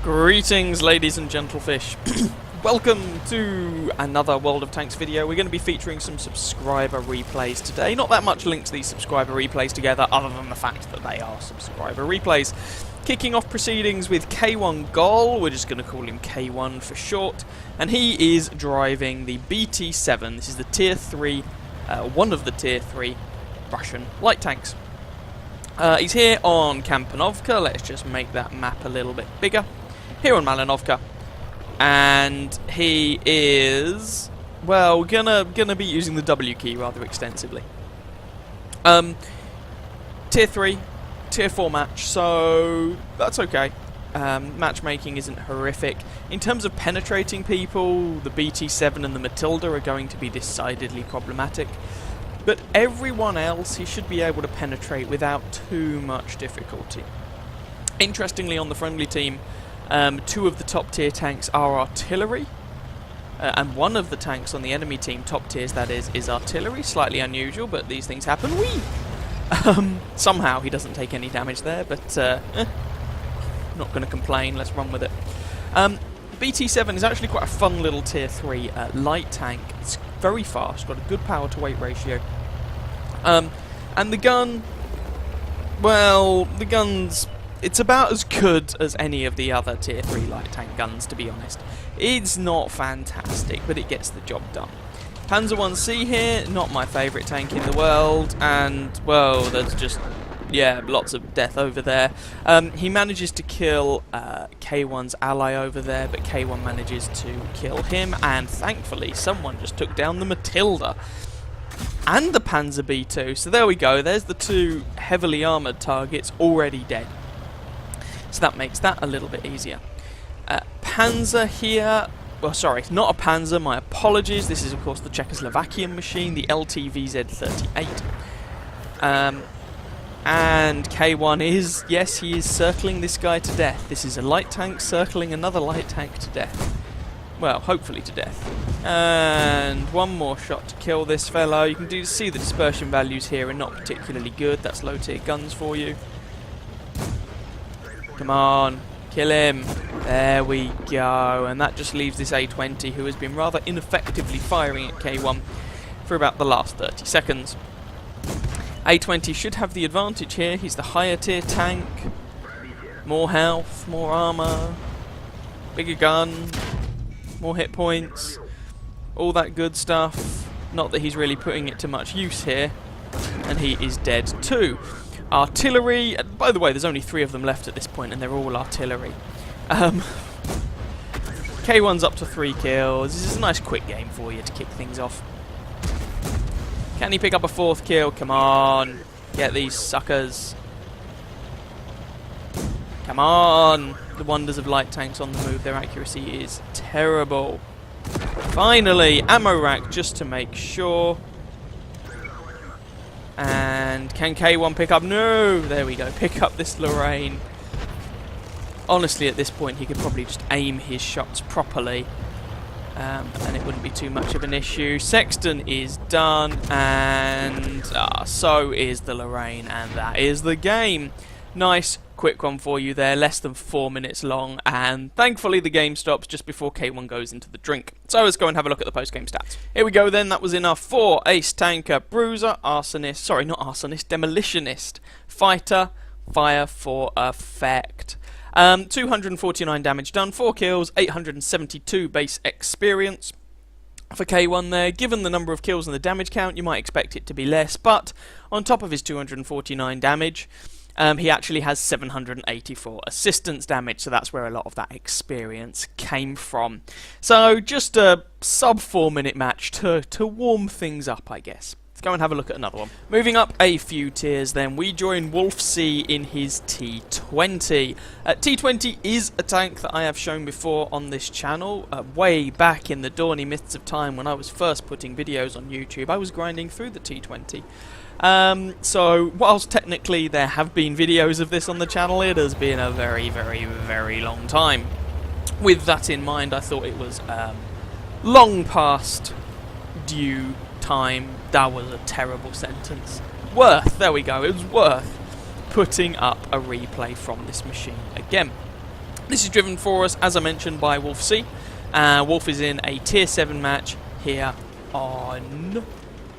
Greetings, ladies and gentlefish. Welcome to another World of Tanks video. We're going to be featuring some subscriber replays today. Not that much links these subscriber replays together, other than the fact that they are subscriber replays. Kicking off proceedings with K1 Gol, we're just going to call him K1 for short, and he is driving the BT-7. This is the Tier 3, one of the Tier 3 Russian light tanks. He's here on Kampanovka. Let's just make that map a little bit bigger. Here on Malinovka, and he is, well, gonna be using the W key rather extensively. Tier 3, Tier 4 match, so that's okay. Matchmaking isn't horrific. In terms of penetrating people, the BT-7 and the Matilda are going to be decidedly problematic. But everyone else he should be able to penetrate without too much difficulty. Interestingly, on the friendly team, two of the top tier tanks are artillery, and one of the tanks on the enemy team, top tiers that is artillery. Slightly unusual, but these things happen. Somehow he doesn't take any damage there, but not going to complain. Let's run with it. BT-7 is actually quite a fun little tier 3 light tank. It's very fast, got a good power to weight ratio, and the gun, well, the gun's, it's about as good as any of the other tier 3 light tank guns, to be honest. It's not fantastic, but it gets the job done. Panzer 1C here, not my favourite tank in the world, and, well, there's just, yeah, lots of death over there. He manages to kill K1's ally over there, but K1 manages to kill him, and thankfully someone just took down the Matilda and the Panzer B2. So there we go, there's the two heavily armoured targets already dead. So that makes that a little bit easier. Panzer here, well, sorry, not a Panzer, my apologies. This is, of course, the Czechoslovakian machine, the LTVZ-38. And K1 is, yes, he is circling this guy to death. This is a light tank circling another light tank to death. Well, hopefully to death. And one more shot to kill this fellow. You can see the dispersion values here are not particularly good. That's low tier guns for you. Come on, kill him. There we go. And that just leaves this A20, who has been rather ineffectively firing at K1 for about the last 30 seconds. A20 should have the advantage here. He's the higher tier tank. More health, more armor, bigger gun, more hit points, all that good stuff. Not that he's really putting it to much use here. And he is dead too. Artillery, by the way, there's only 3 of them left at this point, and they're all artillery. K1's up to 3 kills. This is a nice quick game for you to kick things off. Can he pick up a 4th kill? Come on, get these suckers. Come on. The wonders of light tanks on the move. Their accuracy is terrible. Finally, ammo rack just to make sure. And can K1 pick up? No! There we go. Pick up this Lorraine. Honestly, at this point, he could probably just aim his shots properly. And it wouldn't be too much of an issue. Sexton is done, and so is the Lorraine, and that is the game. Nice, quick one for you there, less than 4 minutes long, and thankfully the game stops just before K1 goes into the drink. So let's go and have a look at the post-game stats. Here we go then, that was enough for Ace Tanker, Bruiser, Arsonist, sorry, not Arsonist, Demolitionist, Fighter, Fire for Effect. 249 damage done, 4 kills, 872 base experience for K1 there. Given the number of kills and the damage count, you might expect it to be less, but on top of his 249 damage, he actually has 784 assistance damage, so that's where a lot of that experience came from. So just a sub 4 minute match to warm things up, I guess. Let's go and have a look at another one. Moving up a few tiers then, we join Wolf C in his T20. T20 is a tank that I have shown before on this channel, way back in the dawny mists of time when I was first putting videos on YouTube. I was grinding through the T20. So, whilst technically there have been videos of this on the channel, it has been a very, very, very long time. With that in mind, I thought it was long past due time. That was a terrible sentence. There we go, it was worth putting up a replay from this machine again. This is driven for us, as I mentioned, by Wolf C. Wolf is in a Tier 7 match here on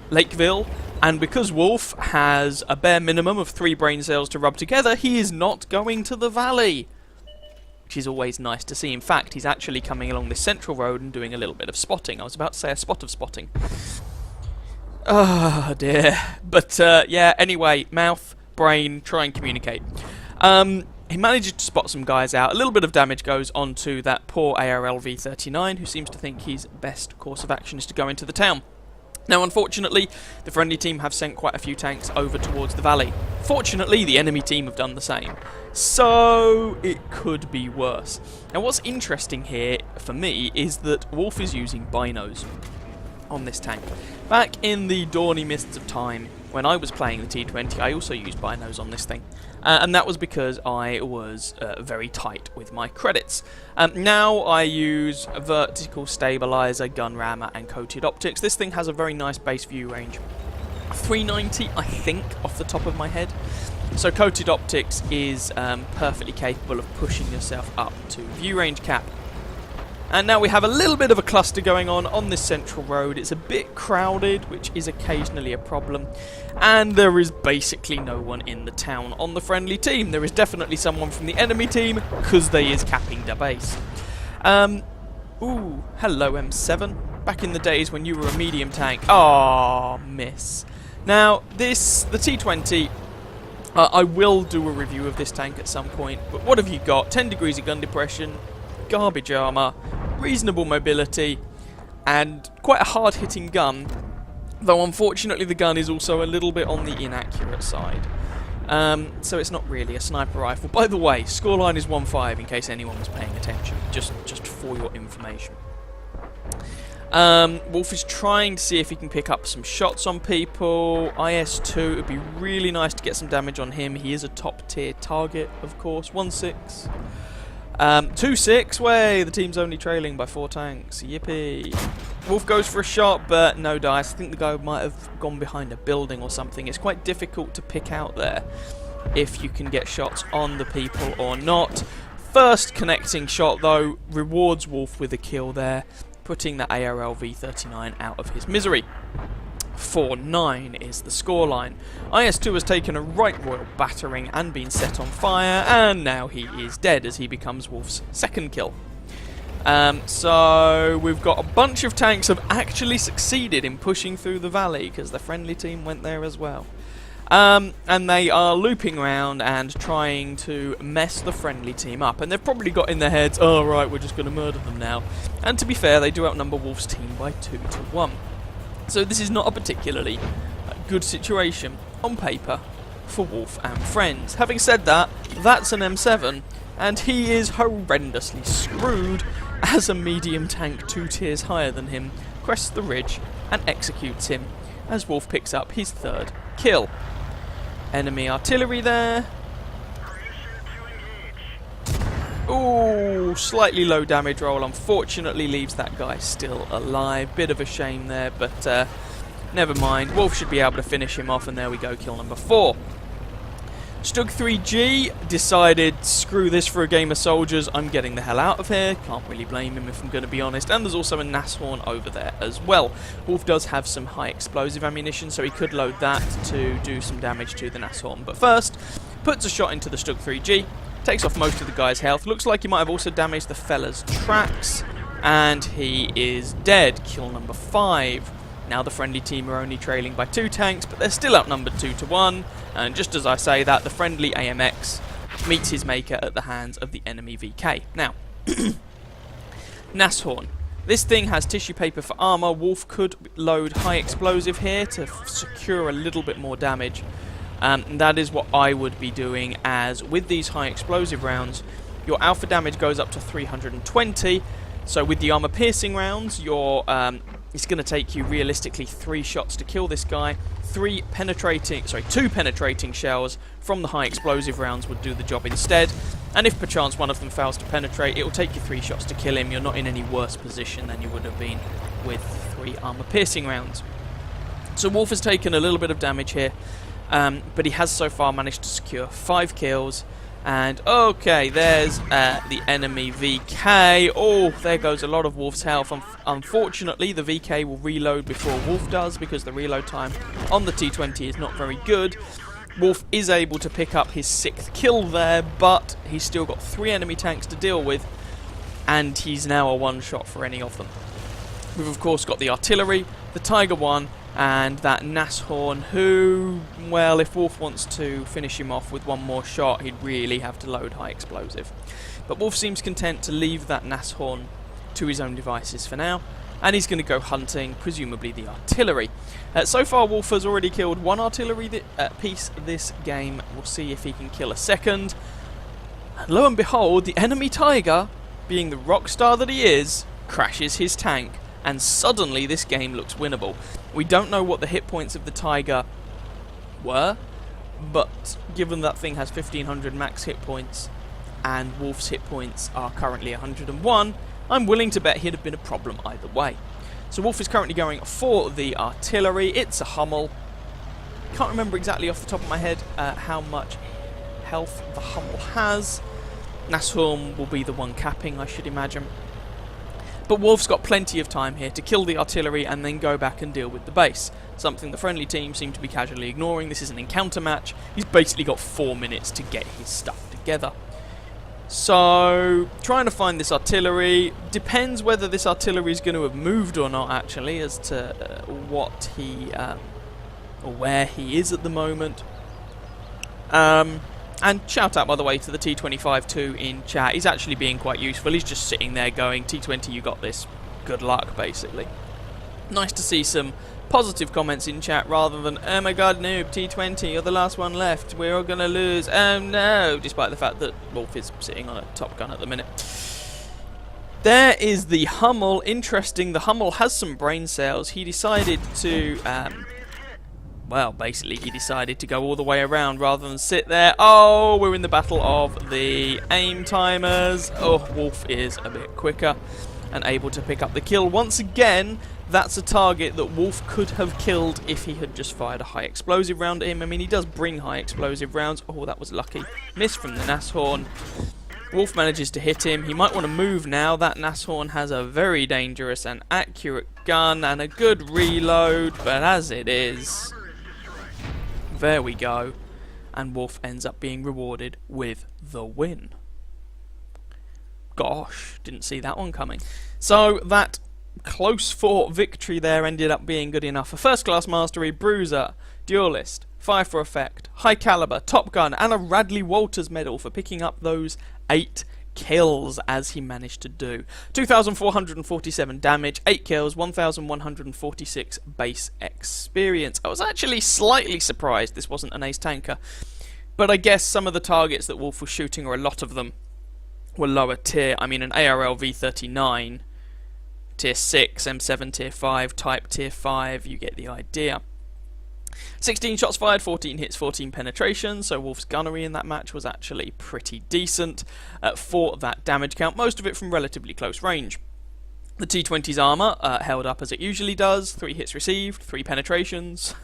Lakeville, and because Wolf has a bare minimum of 3 brain cells to rub together, he is not going to the valley, which is always nice to see. In fact, he's actually coming along this central road and doing a little bit of spotting. I was about to say a spot of spotting. Oh dear. But yeah, anyway, mouth, brain, try and communicate. He manages to spot some guys out. A little bit of damage goes onto that poor ARL V39, who seems to think his best course of action is to go into the town. Now, unfortunately, the friendly team have sent quite a few tanks over towards the valley. Fortunately, the enemy team have done the same. So, it could be worse. Now, what's interesting here, for me, is that Wolf is using binos on this tank. Back in the dawny mists of time, when I was playing the T20, I also used binos on this thing. And that was because I was very tight with my credits. Now I use a vertical stabilizer, gun rammer, and coated optics. This thing has a very nice base view range. 390, I think, off the top of my head. So coated optics is perfectly capable of pushing yourself up to view range cap. And now we have a little bit of a cluster going on this central road. It's a bit crowded, which is occasionally a problem. And there is basically no one in the town on the friendly team. There is definitely someone from the enemy team, because they is capping the base. Ooh, hello M7. Back in the days when you were a medium tank. Oh, miss. Now, the T20... I will do a review of this tank at some point, but what have you got? 10 degrees of gun depression, garbage armour, reasonable mobility, and quite a hard-hitting gun, though unfortunately the gun is also a little bit on the inaccurate side. So it's not really a sniper rifle. By the way, scoreline is 1-5 in case anyone was paying attention, just for your information. Wolf is trying to see if he can pick up some shots on people. IS-2, it would be really nice to get some damage on him. He is a top tier target, of course. 1-6. 2-6, way, the team's only trailing by 4 tanks. Yippee. Wolf goes for a shot, but no dice. I think the guy might have gone behind a building or something. It's quite difficult to pick out there if you can get shots on the people or not. First connecting shot, though, rewards Wolf with a kill there, putting the ARL V39 out of his misery. 4-9 is the scoreline. IS-2 has taken a right royal battering and been set on fire, and now he is dead as he becomes Wolf's second kill. So we've got a bunch of tanks have actually succeeded in pushing through the valley because the friendly team went there as well. And they are looping around and trying to mess the friendly team up. And they've probably got in their heads, oh right, we're just going to murder them now. And to be fair, they do outnumber Wolf's team by 2-1. So this is not a particularly good situation on paper for Wolf and friends. Having said that, that's an M7, and he is horrendously screwed as a medium tank 2 tiers higher than him crests the ridge and executes him as Wolf picks up his 3rd kill. Enemy artillery there. Ooh, slightly low damage roll, unfortunately leaves that guy still alive. Bit of a shame there, but never mind. Wolf should be able to finish him off, and there we go, kill number 4. Stug 3G decided, screw this for a game of soldiers, I'm getting the hell out of here. Can't really blame him if I'm going to be honest. And there's also a Nashorn over there as well. Wolf does have some high explosive ammunition, so he could load that to do some damage to the Nashorn. But first, puts a shot into the Stug 3G, takes off most of the guy's health. Looks like he might have also damaged the fella's tracks, and he is dead. Kill number 5. Now the friendly team are only trailing by 2 tanks, but they're still outnumbered 2-1. And just as I say that, the friendly AMX meets his maker at the hands of the enemy VK. Now, Nashorn. This thing has tissue paper for armor. Wolf could load high explosive here to secure a little bit more damage. And that is what I would be doing, as with these high explosive rounds, your alpha damage goes up to 320. So with the armor piercing rounds, it's going to take you realistically 3 shots to kill this guy. 2 penetrating shells from the high explosive rounds would do the job instead. And if perchance one of them fails to penetrate, it will take you 3 shots to kill him. You're not in any worse position than you would have been with 3 armor piercing rounds. So Wolf has taken a little bit of damage here, but he has so far managed to secure 5 kills And okay, there's the enemy VK. Oh, there goes a lot of Wolf's health. Unfortunately, the VK will reload before Wolf does because the reload time on the T20 is not very good. Wolf is able to pick up his 6th kill there, but he's still got 3 enemy tanks to deal with, and he's now a one-shot for any of them. We've of course got the artillery, the Tiger 1, and that Nashorn, who, well, if Wolf wants to finish him off with one more shot, he'd really have to load high explosive. But Wolf seems content to leave that Nashorn to his own devices for now, and he's going to go hunting, presumably the artillery. So far, Wolf has already killed 1 artillery piece this game. We'll see if he can kill a second. And lo and behold, the enemy Tiger, being the rock star that he is, crashes his tank, and suddenly this game looks winnable. We don't know what the hit points of the Tiger were, but given that thing has 1500 max hit points and Wolf's hit points are currently 101, I'm willing to bet he'd have been a problem either way. So Wolf is currently going for the artillery. It's a Hummel. Can't remember exactly off the top of my head how much health the Hummel has. Nashorn will be the one capping, I should imagine. But Wolf's got plenty of time here to kill the artillery and then go back and deal with the base. Something the friendly team seem to be casually ignoring. This is an encounter match. He's basically got 4 minutes to get his stuff together. So, trying to find this artillery. Depends whether this artillery is going to have moved or not, actually, as to what he, or where he is at the moment. And shout out, by the way, to the T25-2 in chat. He's actually being quite useful. He's just sitting there going, T20, you got this. Good luck, basically. Nice to see some positive comments in chat rather than, oh my god, noob, T20, you're the last one left. We're all going to lose. Oh no, despite the fact that Wolf is sitting on a Top Gun at the minute. There is the Hummel. Interesting, the Hummel has some brain cells. He decided to... well, basically, he decided to go all the way around rather than sit there. Oh, we're in the battle of the aim timers. Oh, Wolf is a bit quicker and able to pick up the kill. Once again, that's a target that Wolf could have killed if he had just fired a high explosive round at him. I mean, he does bring high explosive rounds. Oh, that was lucky. Miss from the Nashorn. Wolf manages to hit him. He might want to move now. That Nashorn has a very dangerous and accurate gun and a good reload, but as it is... there we go, and Wolf ends up being rewarded with the win. Gosh, didn't see that one coming. So that close fought victory there ended up being good enough for First Class Mastery, Bruiser, Duelist, Fire for Effect, High Caliber, Top Gun, and a Radley Walters medal for picking up those 8 kills as he managed to do. 2,447 damage, 8 kills, 1,146 base experience. I was actually slightly surprised this wasn't an ace tanker, but I guess some of the targets that Wolf was shooting, or a lot of them, were lower tier. I mean, an ARL V39, tier 6, M7 tier 5, Type tier 5, you get the idea. 16 shots fired, 14 hits, 14 penetrations, so Wolf's gunnery in that match was actually pretty decent for that damage count, most of it from relatively close range. The T20's armour held up as it usually does, 3 hits received, 3 penetrations,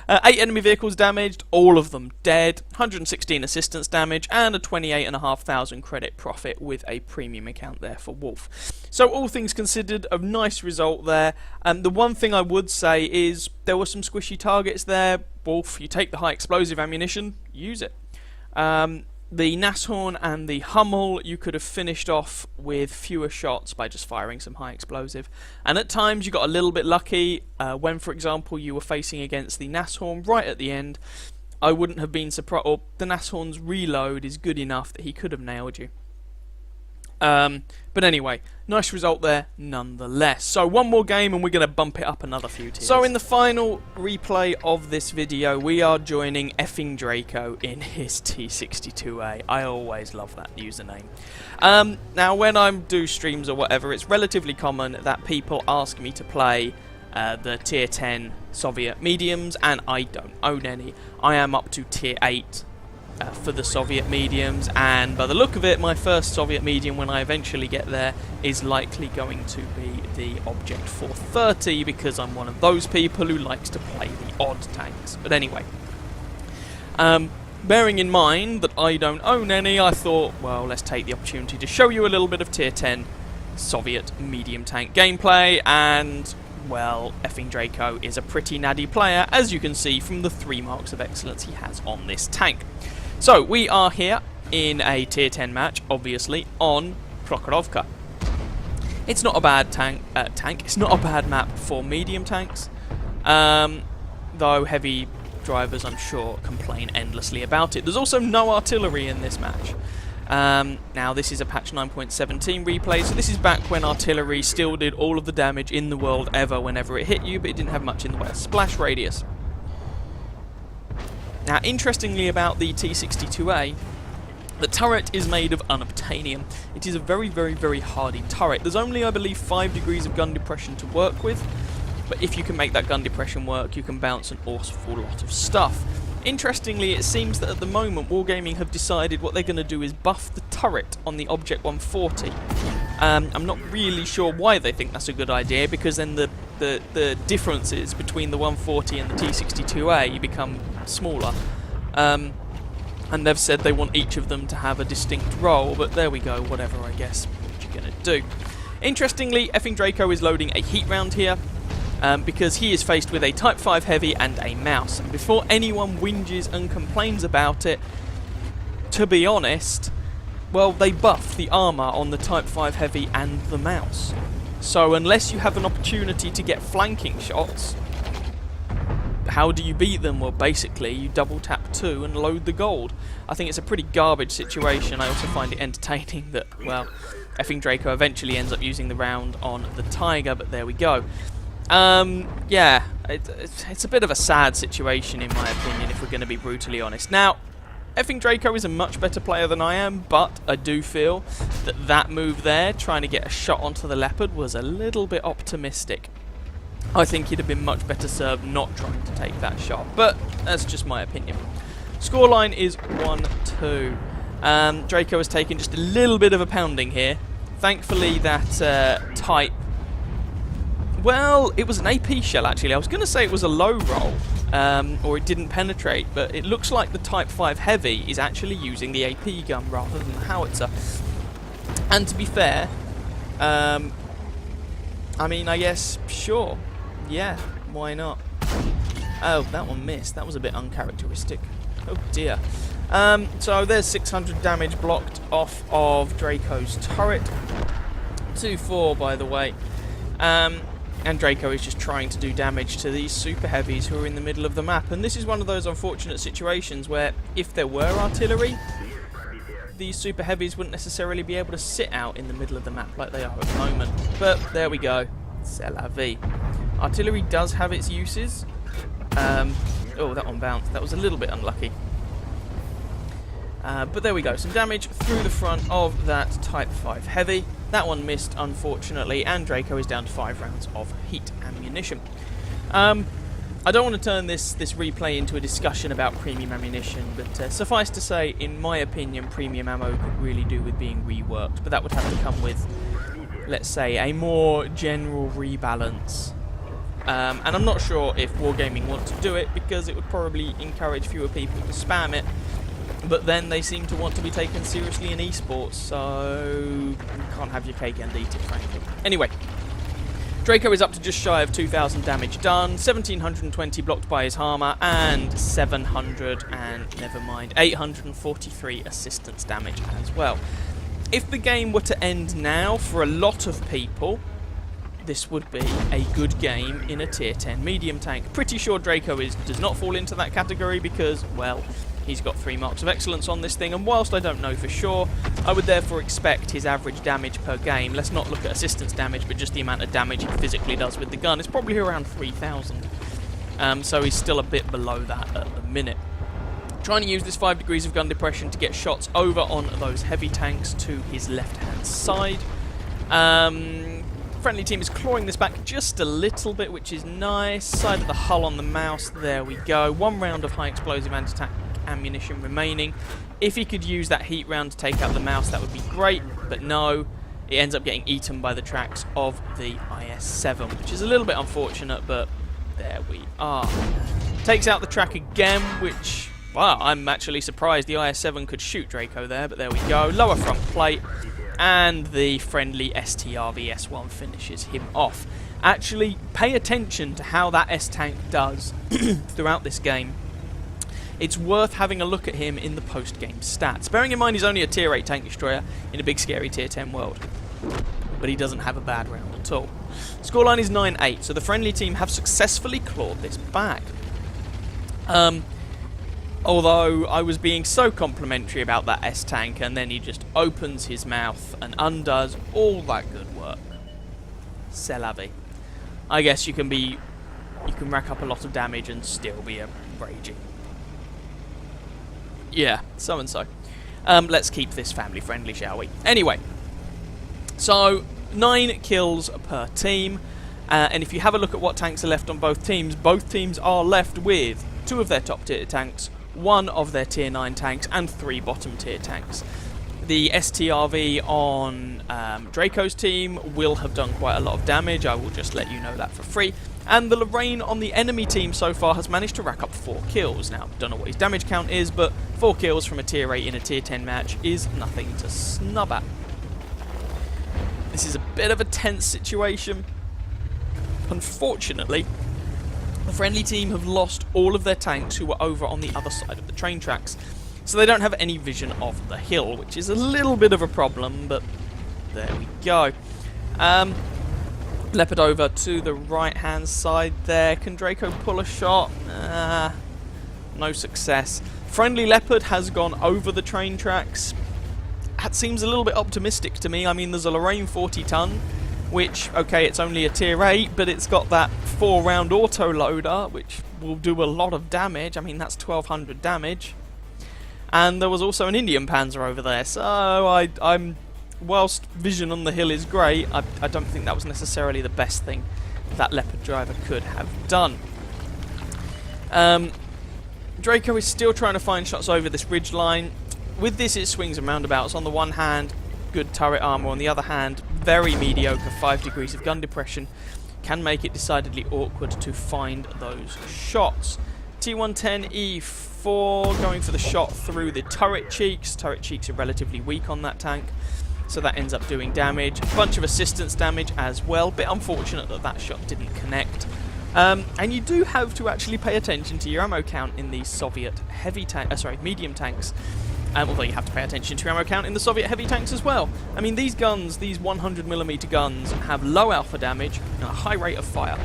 8 enemy vehicles damaged, all of them dead, 116 assistance damage, and a 28,500 credit profit with a premium account there for Wolf. So all things considered, a nice result there. The one thing I would say is there were some squishy targets there. Wolf, you take the high explosive ammunition, use it. The Nashorn and the Hummel you could have finished off with fewer shots by just firing some high explosive. And at times you got a little bit lucky when, for example, you were facing against the Nashorn right at the end. I wouldn't have been surprised, or the Nashorn's reload is good enough that he could have nailed you. But anyway, nice result there nonetheless. So one more game and we're going to bump it up another few tiers. So in the final replay of this video, we are joining effing Draco in his T62A. I always love that username. Now when I do streams or whatever, it's relatively common that people ask me to play the tier 10 Soviet mediums, and I don't own any. I am up to tier 8. For the Soviet mediums, and by the look of it, my first Soviet medium when I eventually get there is likely going to be the Object 430, because I'm one of those people who likes to play the odd tanks. But anyway, Bearing in mind that I don't own any, I thought, well, let's take the opportunity to show you a little bit of Tier 10 Soviet medium tank gameplay, and, well, effing Draco is a pretty natty player, as you can see from the 3 marks of excellence he has on this tank. So, we are here in a Tier 10 match, obviously, on Prokhorovka. It's not a bad it's not a bad map for medium tanks, though heavy drivers, I'm sure, complain endlessly about it. There's also no artillery in this match. Now, this is a patch 9.17 replay, so this is back when artillery still did all of the damage in the world ever whenever it hit you, but it didn't have much in the way of splash radius. Now, interestingly about the T-62A, the turret is made of unobtainium. It is a very, very, very hardy turret. There's only, I believe, 5 degrees of gun depression to work with, but if you can make that gun depression work, you can bounce an awful lot of stuff. Interestingly, it seems that at the moment, Wargaming have decided what they're going to do is buff the turret on the Object 140. I'm not really sure why they think that's a good idea, because then the differences between the 140 and the T-62A become smaller. And they've said they want each of them to have a distinct role, but there we go, whatever, I guess. What you're going to do. Interestingly, effing Draco is loading a heat round here, because he is faced with a Type 5 Heavy and a Mouse. And before anyone whinges and complains about it, to be honest, well, they buffed the armour on the Type 5 Heavy and the Mouse. So unless you have an opportunity to get flanking shots, how do you beat them? Well, basically, you double tap 2 and load the gold. I think it's a pretty garbage situation. I also find it entertaining that, well, effing Draco eventually ends up using the round on the Tiger, but there we go. Yeah, it's a bit of a sad situation in my opinion, if we're going to be brutally honest. Now, effing Draco is a much better player than I am, but I do feel that that move there, trying to get a shot onto the Leopard, was a little bit optimistic. I think he'd have been much better served not trying to take that shot, but that's just my opinion. Scoreline is 1-2. Draco has taken just a little bit of a pounding here. Thankfully, that Type... Well, it was an AP shell, actually. I was going to say it was a low roll, or it didn't penetrate, but it looks like the Type 5 Heavy is actually using the AP gun rather than the howitzer. And to be fair, I mean, I guess, sure. Yeah, why not? Oh, that one missed. That was a bit uncharacteristic. Oh, dear. So there's 600 damage blocked off of Draco's turret. 2-4, by the way. And Draco is just trying to do damage to these super heavies who are in the middle of the map. And this is one of those unfortunate situations where if there were artillery, these super heavies wouldn't necessarily be able to sit out in the middle of the map like they are at the moment. But there we go. C'est la vie. Artillery does have its uses. Oh, that one bounced. That was a little bit unlucky. But there we go. Some damage through the front of that Type 5 Heavy. That one missed, unfortunately, and Draco is down to 5 rounds of heat ammunition. I don't want to turn this replay into a discussion about premium ammunition, but suffice to say, in my opinion, premium ammo could really do with being reworked, but that would have to come with, let's say, a more general rebalance. And I'm not sure if Wargaming want to do it, because it would probably encourage fewer people to spam it. But then they seem to want to be taken seriously in esports, so you can't have your cake and eat it, frankly. Anyway, Draco is up to just shy of 2,000 damage done, 1,720 blocked by his armor, and 843 assistance damage as well. If the game were to end now, for a lot of people, this would be a good game in a tier 10 medium tank. Pretty sure Draco does not fall into that category because, well, he's got 3 marks of excellence on this thing, and whilst I don't know for sure, I would therefore expect his average damage per game, let's not look at assistance damage, but just the amount of damage he physically does with the gun, it's probably around 3,000. So he's still a bit below that at the minute. Trying to use this 5 degrees of gun depression to get shots over on those heavy tanks to his left-hand side. Friendly team is clawing this back just a little bit, which is nice. Side of the hull on the Mouse, there we go. 1 round of high explosive anti-tank ammunition remaining. If he could use that heat round to take out the Mouse, that would be great, but no, it ends up getting eaten by the tracks of the IS-7, which is a little bit unfortunate, but there we are. Takes out the track again, which Wow, I'm actually surprised the IS-7 could shoot Draco there, but there we go. Lower front plate, and the friendly STRV S1 finishes him off. Actually, pay attention to how that S-Tank does throughout this game. It's worth having a look at him in the post-game stats. Bearing in mind he's only a Tier 8 tank destroyer in a big scary Tier 10 world. But he doesn't have a bad round at all. Scoreline is 9-8, so the friendly team have successfully clawed this back. Although I was being so complimentary about that S-Tank, and then he just opens his mouth and undoes all that good work. C'est la vie. I guess you can rack up a lot of damage and still be a raging. Yeah, so and so. Let's keep this family friendly, shall we? Anyway, so 9 kills per team, and if you have a look at what tanks are left on both teams are left with 2 of their top tier tanks, 1 of their tier 9 tanks, and 3 bottom tier tanks. The STRV on Draco's team will have done quite a lot of damage, I will just let you know that for free. And the Lorraine on the enemy team so far has managed to rack up 4 kills. Now, don't know what his damage count is, but 4 kills from a tier 8 in a tier 10 match is nothing to snub at. This is a bit of a tense situation. Unfortunately, the friendly team have lost all of their tanks who were over on the other side of the train tracks. So they don't have any vision of the hill, which is a little bit of a problem, but there we go. Leopard over to the right-hand side there. Can Draco pull a shot? No success. Friendly Leopard has gone over the train tracks. That seems a little bit optimistic to me. I mean, there's a Lorraine 40-ton, which, okay, it's only a tier 8, but it's got that 4-round auto-loader, which will do a lot of damage. I mean, that's 1200 damage. And there was also an Indian Panzer over there, so whilst vision on the hill is great, I don't think that was necessarily the best thing that Leopard driver could have done. Draco is still trying to find shots over this ridge line. With this, it swings and roundabouts. On the one hand, good turret armor. On the other hand, very mediocre 5 degrees of gun depression can make it decidedly awkward to find those shots. T110E4 going for the shot through the turret cheeks. Turret cheeks are relatively weak on that tank, so that ends up doing damage. A bunch of assistance damage as well. Bit unfortunate that that shot didn't connect. And you do have to actually pay attention to your ammo count in these Soviet medium tanks. Although you have to pay attention to your ammo count in the Soviet heavy tanks as well. I mean, these guns, these 100mm guns, have low alpha damage and a high rate of fire,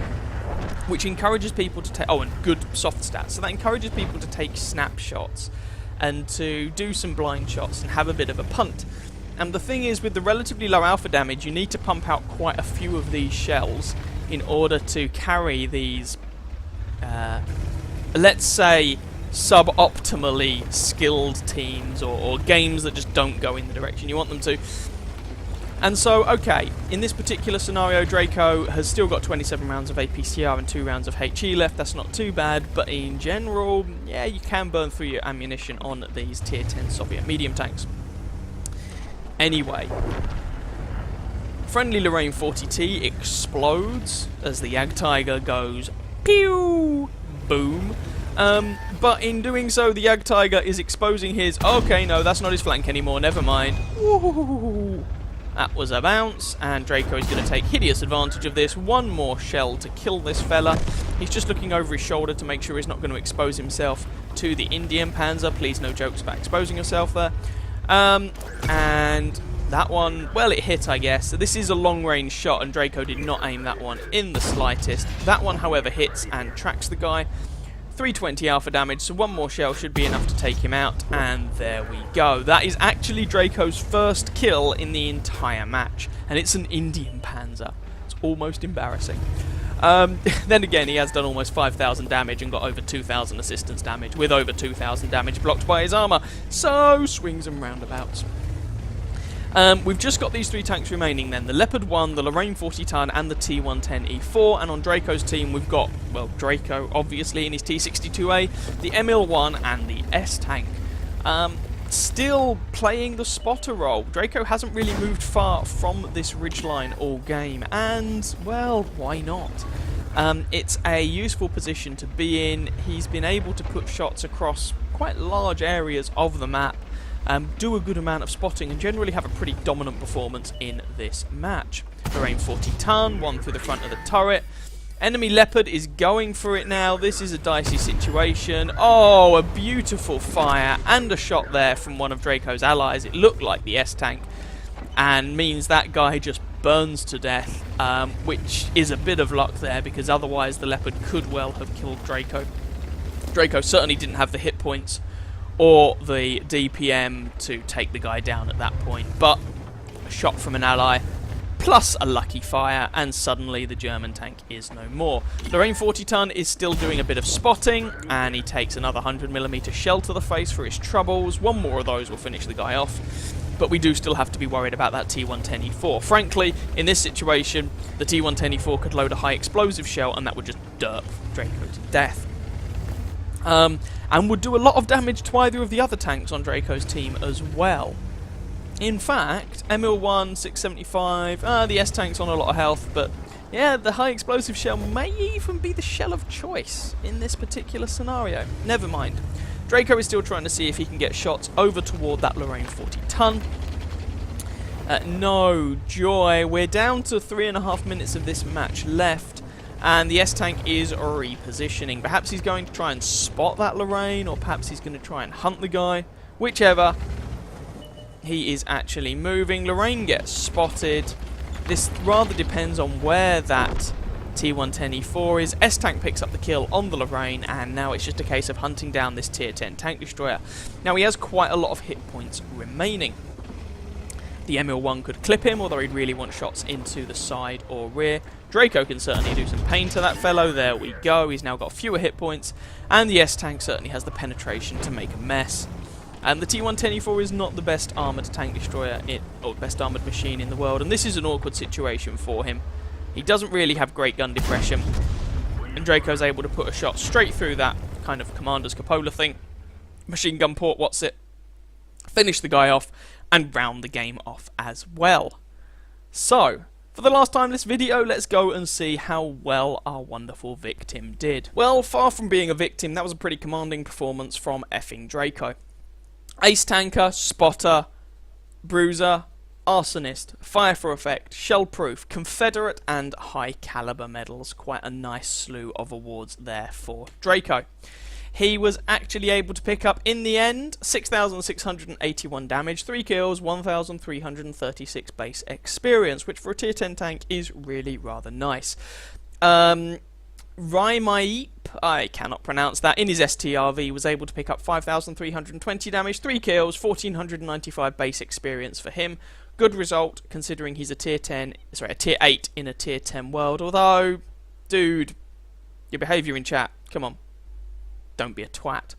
which encourages people to take... Oh, and good soft stats. So that encourages people to take snapshots and to do some blind shots and have a bit of a punt. And the thing is, with the relatively low alpha damage, you need to pump out quite a few of these shells in order to carry these, let's say, suboptimally skilled teams or games that just don't go in the direction you want them to. And so, okay, in this particular scenario, Draco has still got 27 rounds of APCR and 2 rounds of HE left. That's not too bad, but in general, yeah, you can burn through your ammunition on these tier 10 Soviet medium tanks. Anyway, friendly Lorraine 40T explodes as the Jagdtiger goes pew, boom. But in doing so, the Jagdtiger is exposing his... Okay, no, that's not his flank anymore, never mind. Woo! That was a bounce, and Draco is going to take hideous advantage of this. One more shell to kill this fella. He's just looking over his shoulder to make sure he's not going to expose himself to the Indian Panzer. Please, no jokes about exposing yourself there. And that one, well, it hit, I guess. So this is a long-range shot, and Draco did not aim that one in the slightest. That one, however, hits and tracks the guy. 320 alpha damage, so one more shell should be enough to take him out, and there we go. That is actually Draco's first kill in the entire match, and it's an Indian Panzer. It's almost embarrassing. Then again, he has done almost 5,000 damage and got over 2,000 assistance damage, with over 2,000 damage blocked by his armor. So, swings and roundabouts. We've just got these 3 tanks remaining then. The Leopard 1, the Lorraine 40-ton, and the T110E4. And on Draco's team, we've got, well, Draco, obviously, in his T62A, the ML1, and the S-Tank. Still playing the spotter role. Draco hasn't really moved far from this ridgeline all game. And, well, why not? It's a useful position to be in. He's been able to put shots across quite large areas of the map, do a good amount of spotting, and generally have a pretty dominant performance in this match. Lorraine 40 ton, one through the front of the turret. Enemy Leopard is going for it now. This is a dicey situation. Oh, a beautiful fire and a shot there from one of Draco's allies. It looked like the S-Tank, and means that guy just burns to death, which is a bit of luck there, because otherwise the Leopard could well have killed Draco. Draco certainly didn't have the hit points or the DPM to take the guy down at that point, but a shot from an ally plus a lucky fire, and suddenly the German tank is no more. Lorraine 40 ton is still doing a bit of spotting, and he takes another 100mm shell to the face for his troubles. One more of those will finish the guy off, but we do still have to be worried about that T110E4. Frankly, in this situation, the T110E4 could load a high explosive shell, and that would just derp Draco to death. And would do a lot of damage to either of the other tanks on Draco's team as well. In fact, Emil-1, 675, the S-Tank's on a lot of health, but yeah, the high explosive shell may even be the shell of choice in this particular scenario. Never mind. Draco is still trying to see if he can get shots over toward that Lorraine 40 ton. No joy. We're down to 3.5 minutes of this match left, and the S-Tank is repositioning. Perhaps he's going to try and spot that Lorraine, or perhaps he's going to try and hunt the guy. Whichever. He is actually moving. Lorraine gets spotted. This rather depends on where that T110E4 is. S-Tank picks up the kill on the Lorraine, and now it's just a case of hunting down this tier 10 tank destroyer. Now he has quite a lot of hit points remaining. The Emil-1 could clip him, although he'd really want shots into the side or rear. Draco can certainly do some pain to that fellow. There we go. He's now got fewer hit points, and the S-Tank certainly has the penetration to make a mess. And the T110E4 is not the best armoured tank destroyer, or best armoured machine in the world, and this is an awkward situation for him. He doesn't really have great gun depression, and Draco's able to put a shot straight through that kind of commander's cupola thing. Machine gun port, what's it? Finish the guy off, and round the game off as well. So, for the last time in this video, let's go and see how well our wonderful victim did. Well, far from being a victim, that was a pretty commanding performance from effing Draco. Ace Tanker, Spotter, Bruiser, Arsonist, Fire for Effect, Shellproof, Confederate, and High Caliber medals. Quite a nice slew of awards there for Draco. He was actually able to pick up, in the end, 6,681 damage, 3 kills, 1,336 base experience, which for a tier 10 tank is really rather nice. Raimaip, I cannot pronounce that, in his STRV was able to pick up 5,320 damage, 3 kills, 1,495 base experience for him. Good result, considering he's a tier 8 in a tier 10 world, although, dude, your behaviour in chat, come on, don't be a twat.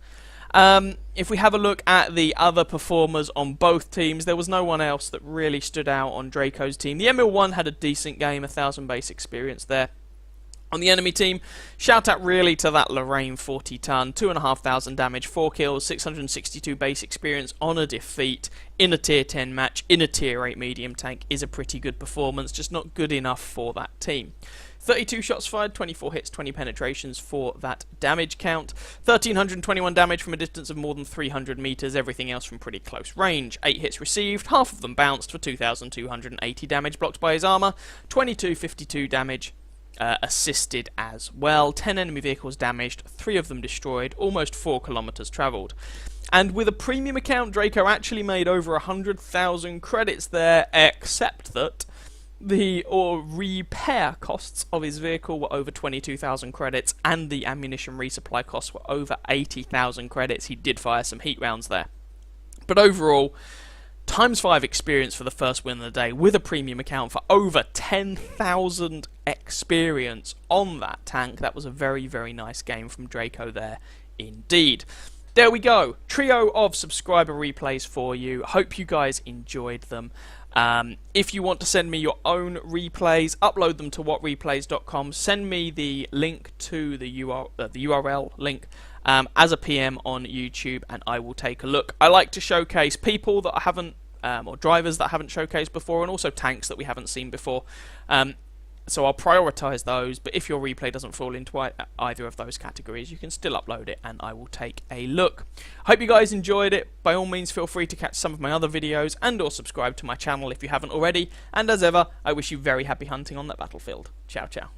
If we have a look at the other performers on both teams, there was no one else that really stood out on Draco's team. The Emil-1 had a decent game, 1,000 base experience there. On the enemy team, shout out really to that Lorraine 40 ton, 2,500 damage, 4 kills, 662 base experience on a defeat in a tier 10 match in a tier 8 medium tank is a pretty good performance, just not good enough for that team. 32 shots fired, 24 hits, 20 penetrations for that damage count. 1,321 damage from a distance of more than 300 meters, everything else from pretty close range. 8 hits received, half of them bounced for 2,280 damage blocked by his armor. 2252 damage assisted as well. 10 enemy vehicles damaged, 3 of them destroyed, almost 4 kilometers traveled. And with a premium account, Draco actually made over 100,000 credits there, except that the repair costs of his vehicle were over 22,000 credits, and the ammunition resupply costs were over 80,000 credits. He did fire some heat rounds there. But overall, ×5 experience for the first win of the day with a premium account for over 10,000 experience on that tank. That was a very, very nice game from Draco there indeed. There we go. Trio of subscriber replays for you. Hope you guys enjoyed them. If you want to send me your own replays, upload them to whatreplays.com. Send me the link to the URL link as a PM on YouTube, and I will take a look. I like to showcase people that I haven't, or drivers that I haven't showcased before, and also tanks that we haven't seen before. So I'll prioritise those, but if your replay doesn't fall into either of those categories, you can still upload it and I will take a look. Hope you guys enjoyed it. By all means, feel free to catch some of my other videos and or subscribe to my channel if you haven't already. And as ever, I wish you very happy hunting on that battlefield. Ciao, ciao.